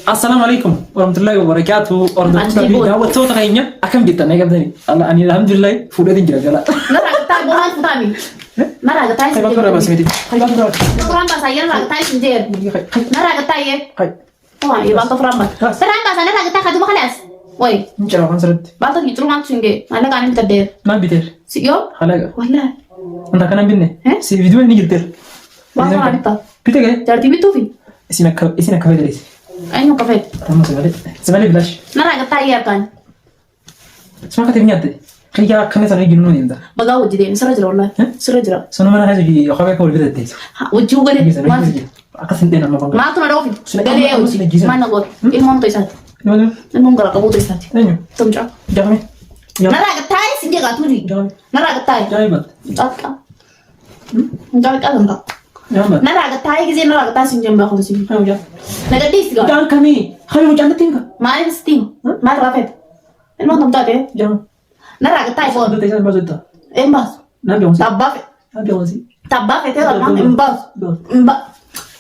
السلام عليكم ورحمة الله وبركاته. دعوة تغيني أكم جدا نقدرني الله أني الحمد لله فودي جرا لا نرى قطع بوهان فطامي نرى قطع خيبات برا بس ميتي خيبات برا فرام بس أيام نرى قطع سنجير نرى قطع يه طبعا يبقى فرام بس فرام بس نرى قطع خدوم خلاص وين نجرا خنسرت بعد يجرو عن سنجير أنا قاعد متدير ما بيتر سيو خلاص ولا أنت كنا بيني سي فيديو إني جدير بعد ما عرفت بيتر كده جرتي بتوفي اسمك كفاية دريس أيوة كفاية تمام سمعني بلاش نرى قطع يه كان اسمك كتبني أنت خليك كنا سنة جنون يندا بقى وجدين سرجر والله سرجر سنو ما نحاجة جي أخوك أقول بدأ تيس وجهه قال ما أقسم دينا ما بقول ما تنا روفي قال يا ما نقول المهم تيسات المهم قال قبول تيسات أيوة تمجع جامي نرى قطع سنجير قاتولي جامي نرى قطع جامي بات أتكا نجارك ألم جامي نرى قطع يجي نرى قطع سنجير بأخذ سنجير أيوة نقديس قال جام كمي خلي مجانا تينك ما أعرف ستيم ما رافد المهم تمجع جام نرى قطع فون ده تيسان بس أنت إمباس نبي وانسي تبافة نبي وانسي تبافة ترى ما إمباس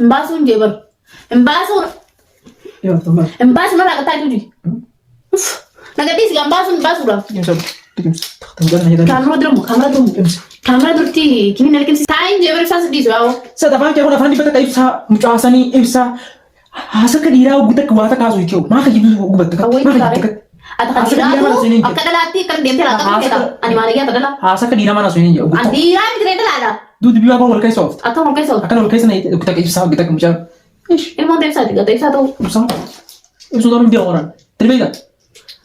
إمباس ونجبر إمباس يلا تمام إمباس نرى قطع تودي نقديس قال إمباس ولا يمسك تمسك تمجانا هيدا كاميرا درتي كني نلكن ساين جبر ساس ديسو أو سدفان كيرو نفان دي بتا كيبسا مجاسني إبسا هاسك ديرا وقتك واتا كاسو يكيو ما خجيب وقتك ما خجيب أتخيل أكيد لاتي كان ديم تلا كان أنا ما رجعت تلا هاسك ديرا ما نسوين يا وقتك أدي رام تريد لا دود بيوا بقول كيس سوفت أكمل ممكن سوف أكلم الكيس نايت وقتك إبسا وقتك مجا إيش المهم تمسك تيجا تيجا تو إبسا إبسا دارم بيا ورا تريبيدا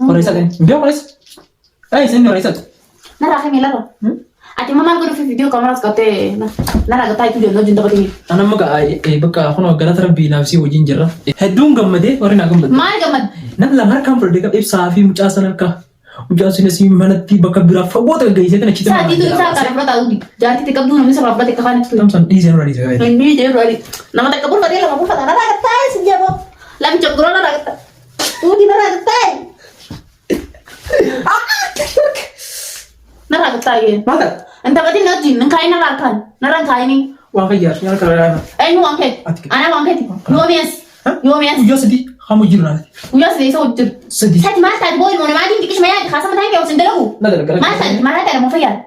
ورا إسا بيا ورا إس أي سني ورا إسا نرى خيمي لا أتي ما نقول في فيديو كاميرا سكتة نرى قطعي تودي لو جند بدي أنا مقا بقى خنوا قلت ربي نفسي وجين جرا هدوم جمدة ورينا جمدة ما جمد نبلا مركم فردك إبسا في مجاسنا كا مجاسنا سي منتي بقى برافة وات الجاي سيدنا كذا ساعتي تو ساعة كارفرا تاودي جاتي تكبدو نمسك رافرا تكفاني تام سن إيزين رادي سوي إني جير رادي نما تكبر بدي لما بقول فتح نرى قطعي سنجابو لم تقولون نرى قطعي ودي نرى قطعي نرى قطعي ماذا أنت بدي نجي نكاين نرى كان نرى كايني وانغير يا كلام أي نو أنكت أنا أنكت يوم يس ويا سدي خامو جيرنا ويا سدي سو جر سدي سات ما سات بوي مو ما دي كيش ما يا خاصة ما تاني كيو سندلو لا لا ما سات ما هذا مو فيا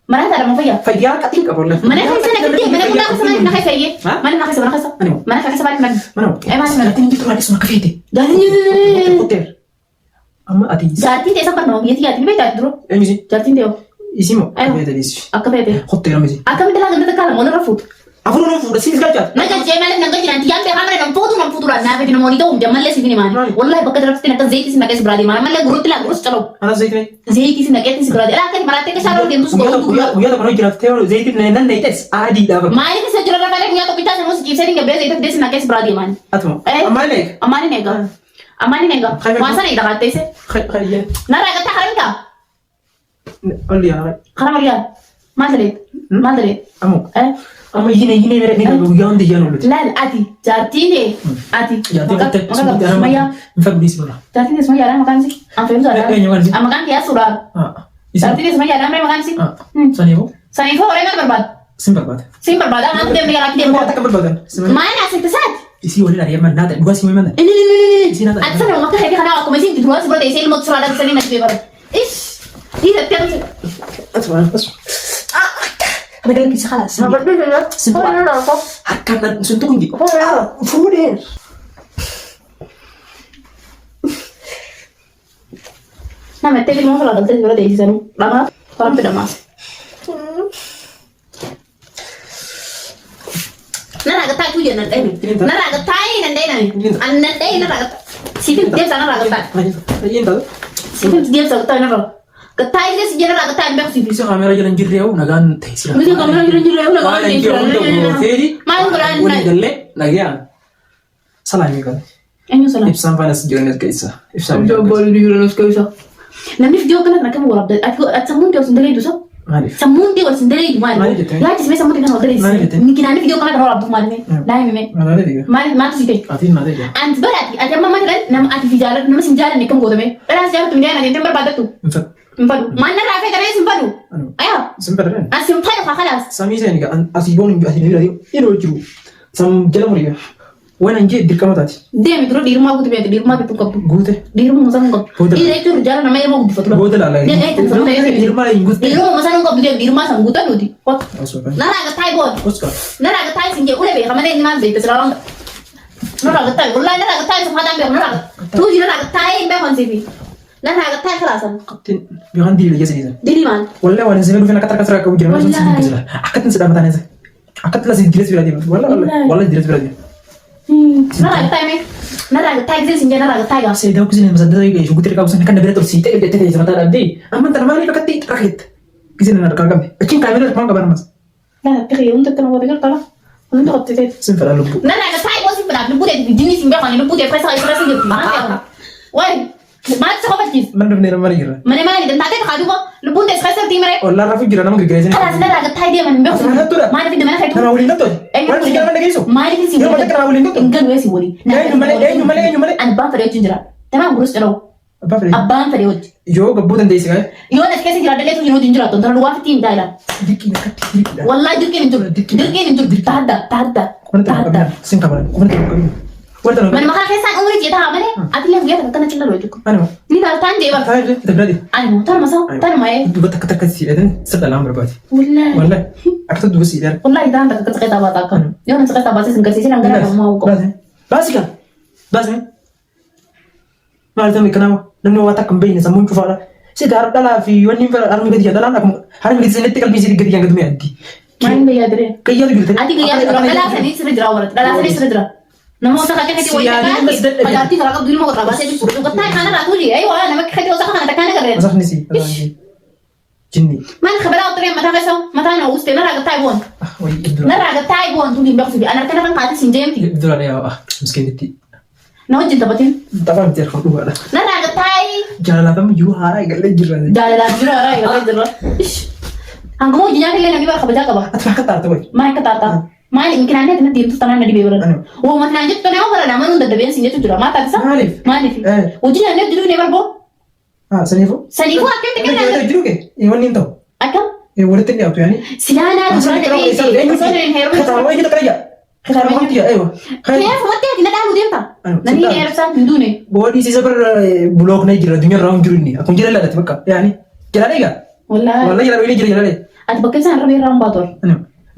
ما هذا مو فيا فيا كتير قبل ما أنا خايف أنا كتير ما أنا كنا خايف ما أنا خايف أيه ما أنا خايف ما أنا خايف بعد منو أي ما أنا تيجي تقول لك اسمه كفيتي دارين هوتيل أما أتي جاتي تيسا برنو يتي أتي بيت أدرو أمزي جاتي تيو اسمه أيوة. كفيتي ليش أكبر هوتيل أمزي أكمل تلا قبل تكلم ولا رفض أفضل نفوذ سيد قاعد ما كان شيء مالك نقول جنان تيام بهامر نفوذ رأنا بدنا مونيتو جمال لسه فيني ماني والله بقدر رفت نك زيت سي نكاس برادي ما مالك غروت لا غروس چلو أنا زيت سي نكاس سي برادي لا كان مراتك كسارو دين تو ويا تبغى جرافته زيت نين نيتس عادي دابا ما لك سجل رفا لك ويا تو بيتا سنوس كيف سيرين قبل زيت ديس نكاس برادي مان أتمنى أمالك أماني نيجا ما سني إذا قلت سي خير نرى قلت خرمك قول لي يا خرم رجال ما دريت أمو أما يجيني ويان دي يانو لا أتي جاتيني أتي ما فبني سمرا جاتيني اسمه يارا مكان سي أم فهم زارا أم مكان كيا سورا جاتيني اسمه يارا مرة مكان سي سنيفو ولا برباد سيم برباد أنا أنت ميجا راكي ديم ما أنا أسيت سات isi wali dari mana nada dua sih mana ini أتصل وقت هذي خنا aku masih di luar seperti ini mau surat dari sini nanti baru ish ini tiap أتمنى أنا قال لك خلاص ما بدي لا سنتوا هكذا سنتوا عندي فودين nah mete di mana kalau dari dari sana lama kalau tidak mas nara kata itu ya nanti nara kata ini nanti nara kata sih dia sana nara kata sih dia sana nara kata ini sih nara kata yang bersih bisa kamera jalan jauh nagan teisi bisa kamera jalan jauh nagan teisi malu kan galle lagi ya salah ini kan ini salah ibsan panas jalan kaisa ibsan coba di jalan kaisa nanti video kan nak kamu warap aku samun dia sendiri itu so samun dia sendiri itu mana ya di sini samun dia kan sendiri mungkin nanti video kan warap tuh mana lah ini mana sih teh atin mana ya berarti ada mama kan nama ati jalan nama senjata nih kamu gue tuh beras jalan tuh dia nanti tempat pada tuh Infadu. Mana rafe kare simpadu. Ayo. Simpadu. Simpadu khalas. Sami saya ni kan asibon ni asini lagi. Ini jiru. Sam jalan muriya. Wana nje dirkama tati. Dia mikro di rumah aku tu biar di rumah itu kau. Gute. Di rumah masa kau. Ini itu jalan namanya rumah di foto. Gute lah lagi. Di rumah lagi gute. Di rumah masa kau di rumah sang gute tu di. What? Nara ke Thai bon. Oscar. Nara ke Thai sinje udah be khamane ni mas itu selalu. Nara ke Thai. Ulah nara ke Thai semua dah be nara. Tu di nara ke Thai be konsipi. Nara ke Thai kelasan. Kapten, biar dia lagi sini. Di mana? Wallah wana sini dulu nak kata kau jangan masuk sini kejelah. Akatin sedang mata nasi. Akat lah sih jelas berarti. Wallah jelas berarti. Nara ke Thai me. Nara ke Thai sinje nara ke Thai Saya tahu kesini masa dari guys, gutir kau sana kan ada betul sih. Tapi dia sama tak ada. Aman termali pakai tit rakit. Kesini nak kagam. Acing kamera mau kabar mas. Nah, kiri untuk kenapa begitu kalau untuk apa tu? Simpel lupa. Nara ke Thai pun simpel. Lupa dia di jenis simpel kan. Lupa dia frasa gitu. Mana? Woi. Mat sahabat kis. Mana bener mana kira? Mana dan tadi tak ada kok. Lupa dia frasa timere. Oh, lara fikir nama kira sini. Kalau nara ke Thai dia mana? Mana video mana Thai tu? Mana ulin tu? Mana sih mana kira isu? Mana kira sih? Mana kira ulin tu? Enggak gue sih boleh. Nyumale. Abang pada ujung Tema gurus terus. Apa fre? Abang pada ujung. Yo gabutan deh sih kan? Yo nak kasih jerat dulu tu ujung jerat. Tuan luar tim dah lah. Dikit nak dikit. Wallah dirkin itu. Tahda. Mana sing kamera. Mana Mana makan kesan umur je dah mana? Ati yang dia kan kena cila loh cukup. Mana? Ni dah tanya je bang. Kita berarti. Anu, tar masa, tar mai. Dua tak sih, dan setelah lama berarti. Wallah. Aku tuh dua sih dan. Wallah dah tak kata apa kan. Yo nak kata apa sih sih nang gara mau kok. Basi kan? Basi. Malah tu kenapa? Nemu watak kembali sama muncul fala. Saya darab dalam video ni fala army kerja dalam aku. Hari ini saya netikal bisa kerja yang kedua nanti. Main bayar deh. Kayak gitu. Ati kayak gitu. Dalam sini sudah jerawat. Dalam sini sudah jerawat. Nama usah kakek hati wajah kan? Pada arti kalau dulu mau kerja saya disuruh kata kan ratu je. Ayo lah nama hati usah kan tekan kan. Masak ni sih. Jinni. Mana kabar autor yang mata kesau mata na uste na raga Taiwan. Oh iya. Na raga Taiwan tu limbak sudah. Anak kan mati sinjem ti. Betul ada ya. Miskin itu. Na wajib dapatin. Dapat biar kau dua lah. Na raga Tai. Jalan apa mu juara gak lagi juara. Jalan jura rai gak lagi jura. Ish. Anggo mau jinya kalian lagi bar kabaja kaba. Atau kata tuh. Mai kata. Mai mungkin anda kena tim tu tanah di beberan. Oh mati lanjut kan yang orang nama nunda deben sinje tu jura mata bisa. Malif. Ujian anda dulu never go. Ah, sanifu? Sanifu akan tekan anda. Dulu ke? Iwan ninto. Akan? Udah tinggal tu ya ni. Silana tu ada di sini. Kata apa kita kerja? Kata apa dia? Ayo. Kaya mati kita dah lu ta. Nani air sa hindu ne. Body sisa ber blog naik jira dunia round juru ni. Aku jira lah tu bakal. Ya ni. Jira ni ga? Wallahi jira ini jira ni. At bakal sa rabi round bator.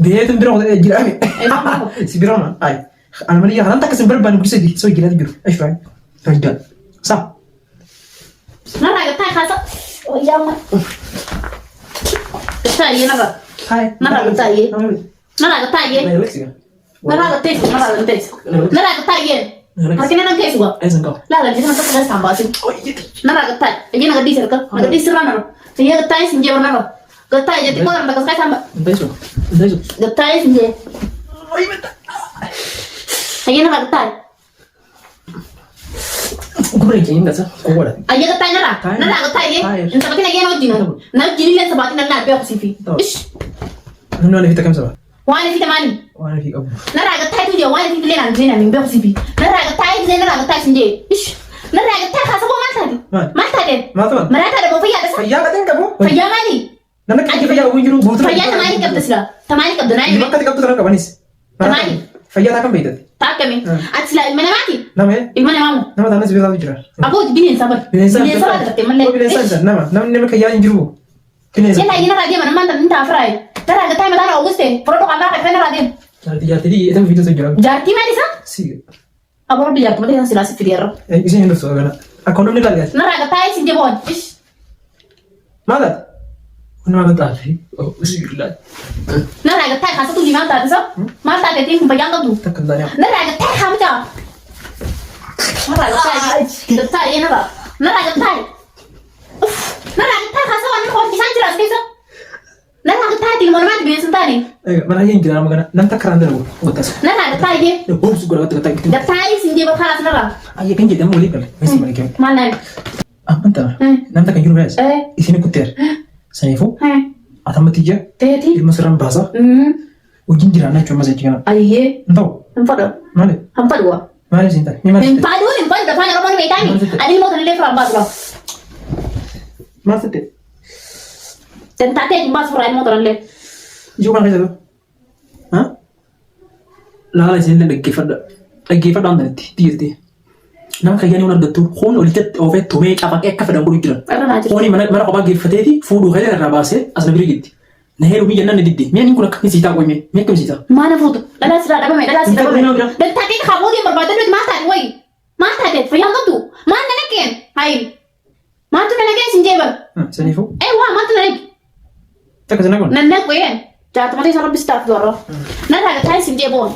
Dia tu berang jira ni. Si berang ay. Ana mali ya hantar kesembar ban bisa di. So jira juru. Ayo fine. Raja. Sa. Nara ga tai khasa. Oh ya ma. Tai ye nara. Hai. Nara ga tai ye. Nara ga tai ye. Nara ga tai. Nara ga tai ye. Makanya nang kayak gua. Lah lah jadi masa kita tambah sih. Oh iya. Nara ga tai. Jadi nang di serka. Nang di serka nara. Jadi ga tai sinje nara. Ga tai jadi kau orang bakas kai tambah. Beso. Ga tai sinje. Oh iya betul. Jadi nara ga tai. Aku boleh jadi enggak sih? Kau ada. Aja ga tai nara. Nara ga tai ye. Entah makin lagi nang jino. Nang jini lihat sebatin nang nabe aku sih. Ish. Nuna ni kita kam sama. Wani kita mani. Wani fi abu. Nara ga tai tu je wani kita lihat nang jini nang nabe aku sih. Nara ga tai je nara ga tai sinje. Ish. Nara ga tai khasa buat mata di. Mata deh. Mata. Mereka ada mau fayat sah. Fayat katanya kamu. Fayat mani. Nana kaki fayat aku juru butuh. Fayat tamani kab dasla. Tamani kab donai. Di bakal kamu terang kabanis. Tamani. Fayat akan beda. Tak kami. Atsila mana mati? Nama? Ilmana mamu. Nama tanah sebelah jura. Aku binin sabar. Binin sabar tapi mana? Oh binin sabar. Nama kayak yang juru. Binin sabar. Jadi ini nara dia mana mantan minta afrai. Nara ga tai mana Auguste. Foto kamera kan nara dia. Jadi itu video saya jura. Jati mana sah? Si. Abang biar tu macam silasi video. Isi yang dosa kan. Aku belum nikah guys. Nara ga tai sinje bon. Ish. Mana? Mana tadi? Oh usilah. Nara ga tai khasa tu di mana tadi sah? Mata tadi tu bayang kau tu. Tak kenal ya. Nara ga tai kamu cah. Nara ga tai. Ga tai nara. Nara ga tai. Nara ga tai khasa wan kau kisah jelas kisah. Nara ga tai tinggal mana biasa tadi. Mana yang jira magana? Nanti kerana dulu. Otas. Nara ga tai dia. Oh sudah kata gitu. Ga tai sinje berkhalas nara. Ayah kan jadi mulai kan. Masih mana kau? Mana? Mantap. Nanti kan juru guys. Isini kuter. Sanifu. Atau mati je. Tadi. Ilmu seram bahasa. Ujin jira na cuma saja kan. Aye. Entau. Empat. Mana? Empat dua. Mana cinta? Ni mana? Empat dua. Depan orang ni tadi. Ada mau terlihat rambat lah. Mana tu? Sentatee jimbaas furaa ilmoo torallee. Ijoo kana keessa haa laala isin dhaggeeffadhaan dandeetti diirtee nama kayyanii waan argattu kun olitti oofee tumee cafaqee akka fedhan godhu jira. Kuni mana kophaa geeffateeti fuudhuu ka'ee irraa baasee as na birii gitti. Na heeruu biyya nan didde mi'a kun akka siitaa qoyme mi'a akkam siitaa. Maana fuutu dhalaa siraa dhabame dhalaa siraa dhabame. Dantaatee kaabootiin barbaadee nuti maal taate wayi maal taate fayyaan qabdu maal na nakkeen hayi maaltu na nakkeen sin jeebal. Saniifuu. Waa maaltu na nakki. Takka sana kun. Nan nakkeen jaatamatee isa rabbis taatu warra. Na taate taa'ee sin jeeboon.